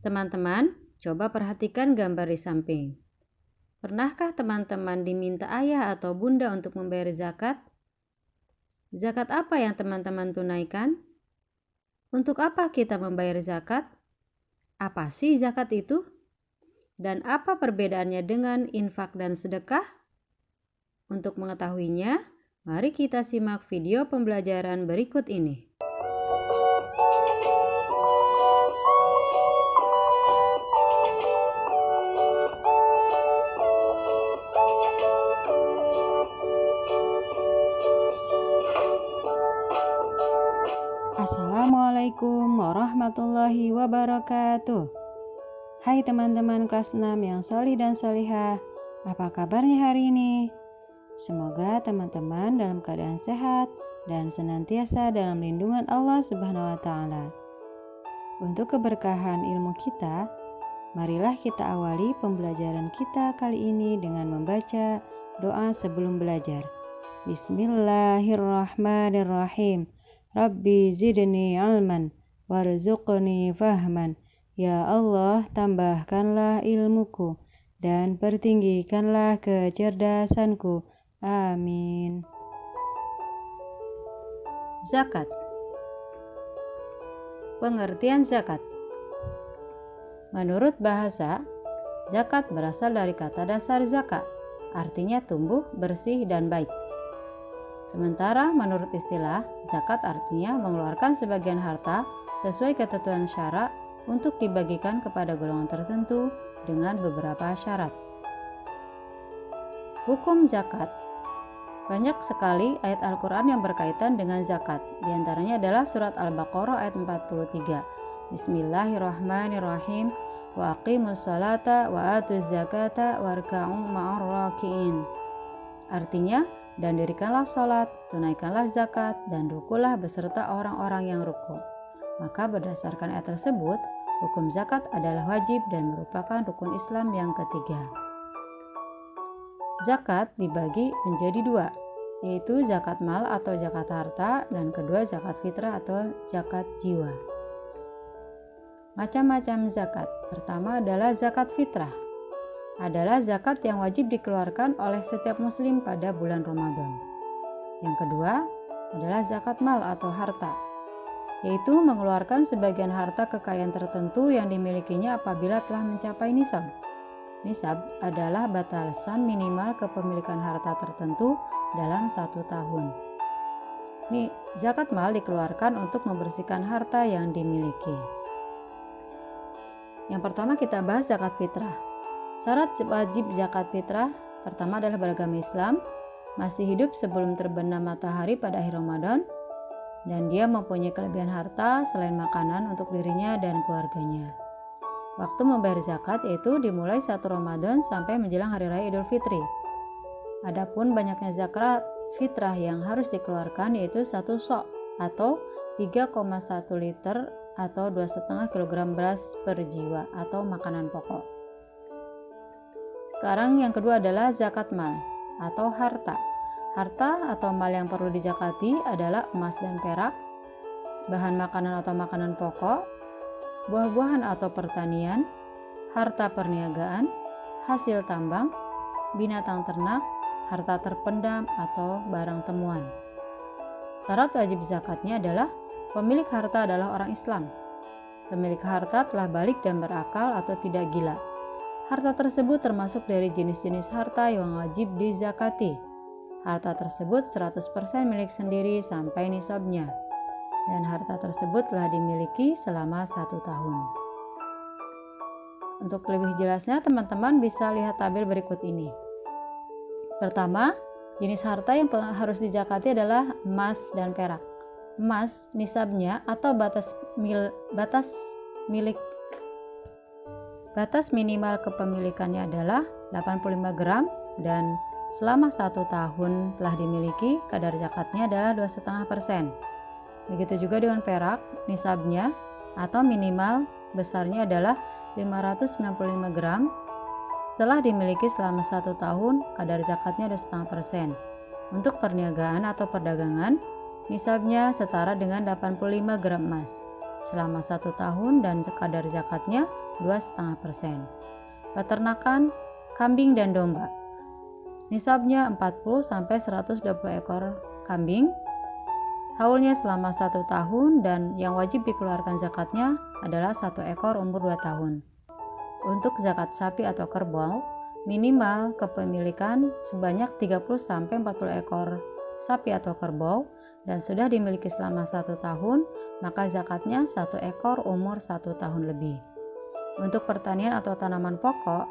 Teman-teman, coba perhatikan gambar di samping. Pernahkah teman-teman diminta ayah atau bunda untuk membayar zakat? Zakat apa yang teman-teman tunaikan? Untuk apa kita membayar zakat? Apa sih zakat itu? Dan apa perbedaannya dengan infak dan sedekah? Untuk mengetahuinya, mari kita simak video pembelajaran berikut ini. Assalamualaikum warahmatullahi wabarakatuh. Hai teman-teman kelas 6 yang solih dan solihah, apa kabarnya hari ini? Semoga teman-teman dalam keadaan sehat dan senantiasa dalam lindungan Allah Subhanahu wa Ta'ala. Untuk keberkahan ilmu kita, marilah kita awali pembelajaran kita kali ini dengan membaca doa sebelum belajar. Bismillahirrahmanirrahim. Rabbi zidni ilman warzuqni fahman. Ya Allah, tambahkanlah ilmuku dan pertinggikanlah kecerdasanku. Amin. Zakat. Pengertian zakat. Menurut bahasa, zakat berasal dari kata dasar zakat, artinya tumbuh, bersih, dan baik. Sementara menurut istilah, zakat artinya mengeluarkan sebagian harta sesuai ketentuan syara untuk dibagikan kepada golongan tertentu dengan beberapa syarat. Hukum zakat. Banyak sekali ayat Al-Quran yang berkaitan dengan zakat. Di antaranya adalah surat Al-Baqarah ayat 43. Bismillahirrahmanirrahim. Wa aqimus salata wa atuz zakata warka'u ma'ar raki'in. Artinya, dan dirikanlah sholat, tunaikanlah zakat, dan rukulah beserta orang-orang yang ruku. Maka berdasarkan ayat tersebut, hukum zakat adalah wajib dan merupakan rukun Islam yang ketiga. Zakat dibagi menjadi dua, yaitu zakat mal atau zakat harta, dan kedua zakat fitrah atau zakat jiwa. Macam-macam zakat. Pertama adalah zakat fitrah. Adalah zakat yang wajib dikeluarkan oleh setiap muslim pada bulan Ramadan. Yang kedua adalah zakat mal atau harta, yaitu mengeluarkan sebagian harta kekayaan tertentu yang dimilikinya apabila telah mencapai nisab. Nisab adalah batasan minimal kepemilikan harta tertentu dalam 1 tahun. Zakat mal dikeluarkan untuk membersihkan harta yang dimiliki. Yang pertama kita bahas zakat fitrah. Syarat wajib zakat fitrah pertama adalah beragama Islam, masih hidup sebelum terbenam matahari pada akhir Ramadan, dan dia mempunyai kelebihan harta selain makanan untuk dirinya dan keluarganya. Waktu membayar zakat yaitu dimulai 1 Ramadan sampai menjelang Hari Raya Idul Fitri. Adapun banyaknya zakat fitrah yang harus dikeluarkan yaitu 1 sok atau 3,1 liter atau 2,5 kg beras per jiwa atau makanan pokok. Sekarang yang kedua adalah zakat mal atau harta. Harta atau mal yang perlu dizakati adalah emas dan perak, bahan makanan atau makanan pokok, buah-buahan atau pertanian, harta perniagaan, hasil tambang, binatang ternak, harta terpendam atau barang temuan. Syarat wajib zakatnya adalah pemilik harta adalah orang Islam. Pemilik harta telah balik dan berakal atau tidak gila. Harta tersebut termasuk dari jenis-jenis harta yang wajib dizakati. Harta tersebut 100% milik sendiri sampai nisabnya. Dan harta tersebut telah dimiliki selama 1 tahun. Untuk lebih jelasnya, teman-teman bisa lihat tabel berikut ini. Pertama, jenis harta yang harus dizakati adalah emas dan perak. Emas, nisabnya atau batas minimal kepemilikannya adalah 85 gram dan selama 1 tahun telah dimiliki, kadar zakatnya adalah 2,5%. Begitu juga dengan perak, nisabnya atau minimal besarnya adalah 595 gram. Setelah dimiliki selama 1 tahun, kadar zakatnya 2,5%. Untuk perniagaan atau perdagangan, nisabnya setara dengan 85 gram emas. selama 1 tahun dan kadar zakatnya 2,5%. Peternakan kambing dan domba. Nisabnya 40-120 ekor kambing. Haulnya selama 1 tahun dan yang wajib dikeluarkan zakatnya adalah 1 ekor umur 2 tahun. Untuk zakat sapi atau kerbau, minimal kepemilikan sebanyak 30-40 ekor sapi atau kerbau dan sudah dimiliki selama 1 tahun, maka zakatnya 1 ekor umur 1 tahun lebih. Untuk pertanian atau tanaman pokok,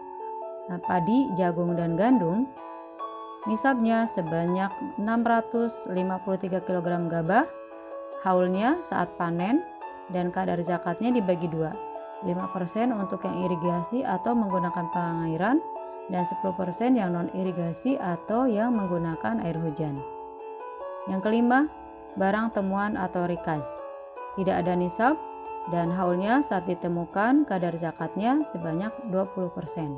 padi, jagung, dan gandum, nisabnya sebanyak 653 kg gabah, haulnya saat panen, dan kadar zakatnya dibagi 2, 5% untuk yang irigasi atau menggunakan pengairan, dan 10% yang non-irigasi atau yang menggunakan air hujan. Yang kelima, barang temuan atau rikas. Tidak ada nisab, dan haulnya saat ditemukan kadar zakatnya sebanyak 20%.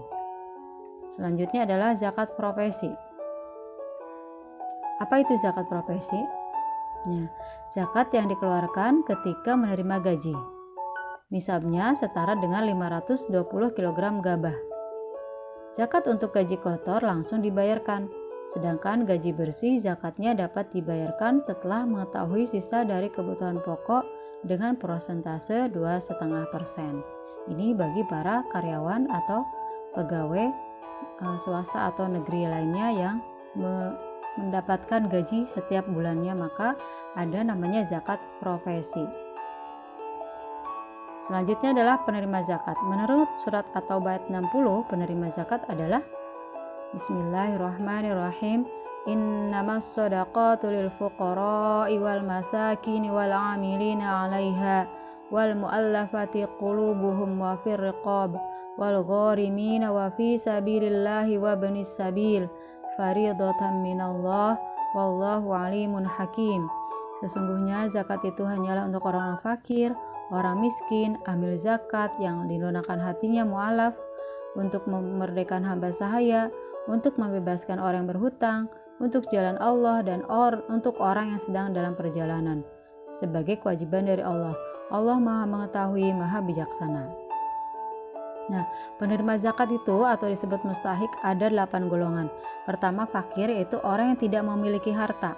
Selanjutnya adalah zakat profesi. Apa itu zakat profesi? Nah, zakat yang dikeluarkan ketika menerima gaji. Nisabnya setara dengan 520 kg gabah. Zakat untuk gaji kotor langsung dibayarkan, sedangkan gaji bersih zakatnya dapat dibayarkan setelah mengetahui sisa dari kebutuhan pokok dengan persentase 2,5%. Ini bagi para karyawan atau pegawai swasta atau negeri lainnya yang mendapatkan gaji setiap bulannya, maka ada namanya zakat profesi. Selanjutnya adalah penerima zakat. Menurut surat At-Taubah 60, penerima zakat adalah Bismillahirrahmanirrahim. Innamas shadaqatu lil fuqara'i wal masakin wal 'amilina 'alaiha wal mu'allafati qulubuhum wa fir riqab wal gharimina wa fi sabilillahi wa ibnis sabil faridatan minallah wallahu alimun hakim. Sesungguhnya zakat itu hanyalah untuk orang-orang fakir, orang miskin, amil zakat yang dilunakkan hatinya mu'alaf, untuk memerdekakan hamba sahaya, untuk membebaskan orang yang berhutang, untuk jalan Allah, dan untuk orang yang sedang dalam perjalanan, sebagai kewajiban dari Allah. Allah Maha Mengetahui, Maha Bijaksana. Nah, penerima zakat itu atau disebut mustahik ada 8 golongan. Pertama, fakir, yaitu orang yang tidak memiliki harta.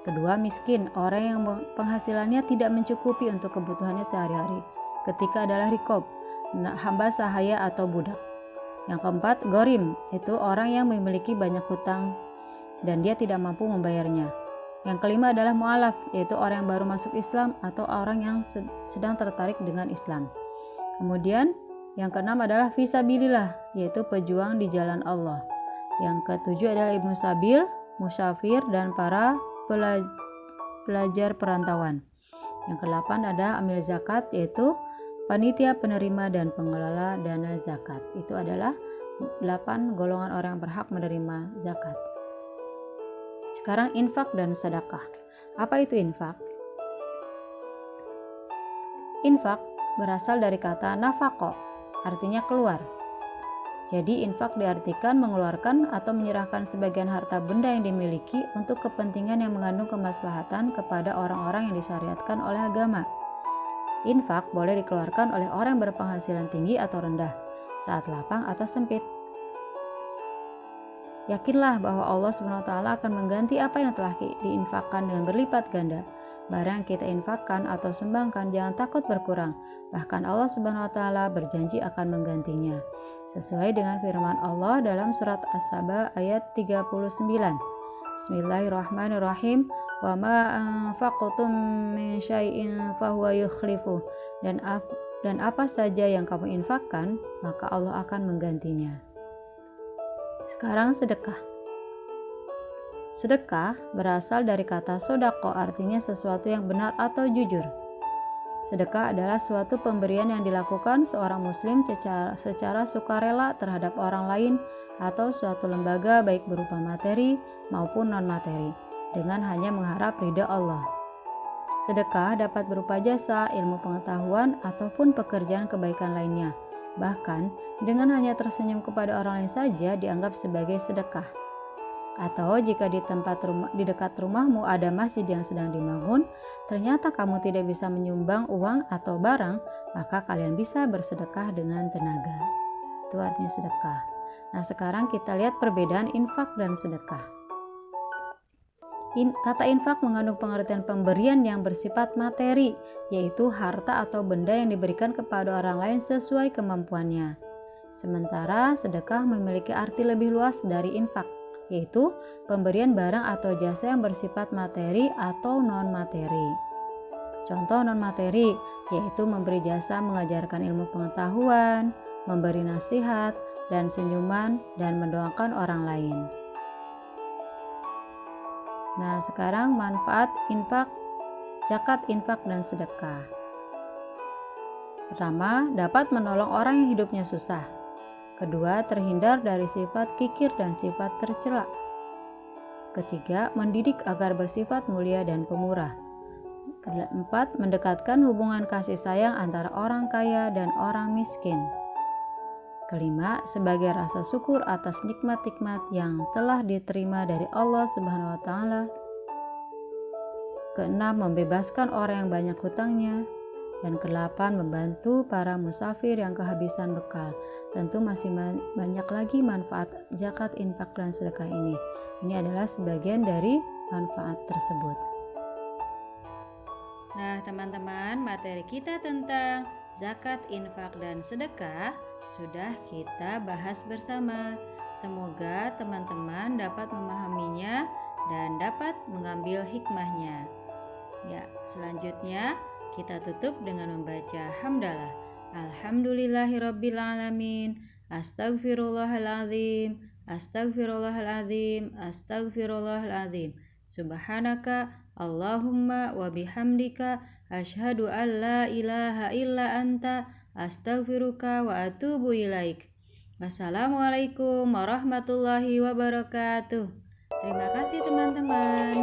Kedua, miskin, orang yang penghasilannya tidak mencukupi untuk kebutuhannya sehari-hari. Ketiga adalah rikob, hamba sahaya atau budak. Yang keempat, gorim, itu orang yang memiliki banyak hutang dan dia tidak mampu membayarnya. Yang kelima adalah mu'alaf, yaitu orang yang baru masuk Islam atau orang yang sedang tertarik dengan Islam. Kemudian yang keenam adalah fisabilillah, yaitu pejuang di jalan Allah. Yang ketujuh adalah ibnu sabil, musafir, dan para pelajar perantauan. Yang kedelapan ada amil zakat, yaitu panitia penerima dan pengelola dana zakat. Itu adalah 8 golongan orang yang berhak menerima zakat. Sekarang infak dan sedekah. Apa itu infak? Infak berasal dari kata nafaqo, artinya keluar. Jadi infak diartikan mengeluarkan atau menyerahkan sebagian harta benda yang dimiliki untuk kepentingan yang mengandung kemaslahatan kepada orang-orang yang disyariatkan oleh agama. Infak boleh dikeluarkan oleh orang yang berpenghasilan tinggi atau rendah, saat lapang atau sempit. Yakinlah bahwa Allah SWT akan mengganti apa yang telah diinfakkan dengan berlipat ganda. Barang yang kita infakkan atau sumbangkan jangan takut berkurang. Bahkan Allah SWT berjanji akan menggantinya. Sesuai dengan firman Allah dalam surat As-Saba ayat 39. Bismillahirrahmanirrahim. Wa ma anfaqtum min syai'in fahuwa yukhlifuh. Dan apa saja yang kamu infakkan, maka Allah akan menggantinya. Sekarang sedekah. Sedekah berasal dari kata sodako, artinya sesuatu yang benar atau jujur. Sedekah adalah suatu pemberian yang dilakukan seorang muslim secara sukarela terhadap orang lain atau suatu lembaga baik berupa materi maupun non-materi, dengan hanya mengharap ridha Allah. Sedekah dapat berupa jasa, ilmu pengetahuan, ataupun pekerjaan kebaikan lainnya. Bahkan, dengan hanya tersenyum kepada orang lain saja dianggap sebagai sedekah. Atau jika di dekat rumahmu ada masjid yang sedang dibangun, ternyata kamu tidak bisa menyumbang uang atau barang, maka kalian bisa bersedekah dengan tenaga. Itu artinya sedekah. Nah, sekarang kita lihat perbedaan infak dan sedekah. Kata infak mengandung pengertian pemberian yang bersifat materi, yaitu harta atau benda yang diberikan kepada orang lain sesuai kemampuannya. Sementara sedekah memiliki arti lebih luas dari infak, yaitu pemberian barang atau jasa yang bersifat materi atau non-materi. Contoh non-materi yaitu memberi jasa mengajarkan ilmu pengetahuan, memberi nasihat, dan senyuman, dan mendoakan orang lain. Nah, sekarang manfaat infak, zakat, infak, dan sedekah. Pertama, dapat menolong orang yang hidupnya susah. Kedua, terhindar dari sifat kikir dan sifat tercela. Ketiga, mendidik agar bersifat mulia dan pemurah. Keempat, mendekatkan hubungan kasih sayang antara orang kaya dan orang miskin. Kelima, sebagai rasa syukur atas nikmat-nikmat yang telah diterima dari Allah Subhanahu wa Ta'ala. Keenam, membebaskan orang yang banyak hutangnya. Dan kedelapan, membantu para musafir yang kehabisan bekal. Tentu masih banyak lagi manfaat zakat, infak, dan sedekah ini. Ini adalah sebagian dari manfaat tersebut. Nah, teman-teman, materi kita tentang zakat, infak, dan sedekah sudah kita bahas bersama. Semoga teman-teman dapat memahaminya dan dapat mengambil hikmahnya. Ya, selanjutnya kita tutup dengan membaca hamdalah. Alhamdulillahirabbil alamin. Astaghfirullahaladzim. Astaghfirullahaladzim. Astaghfirullahaladzim. Subhanaka Allahumma wa bihamdika asyhadu an la ilaha illa anta astaghfiruka wa atubu ilaik. Wassalamualaikum warahmatullahi wabarakatuh. Terima kasih teman-teman.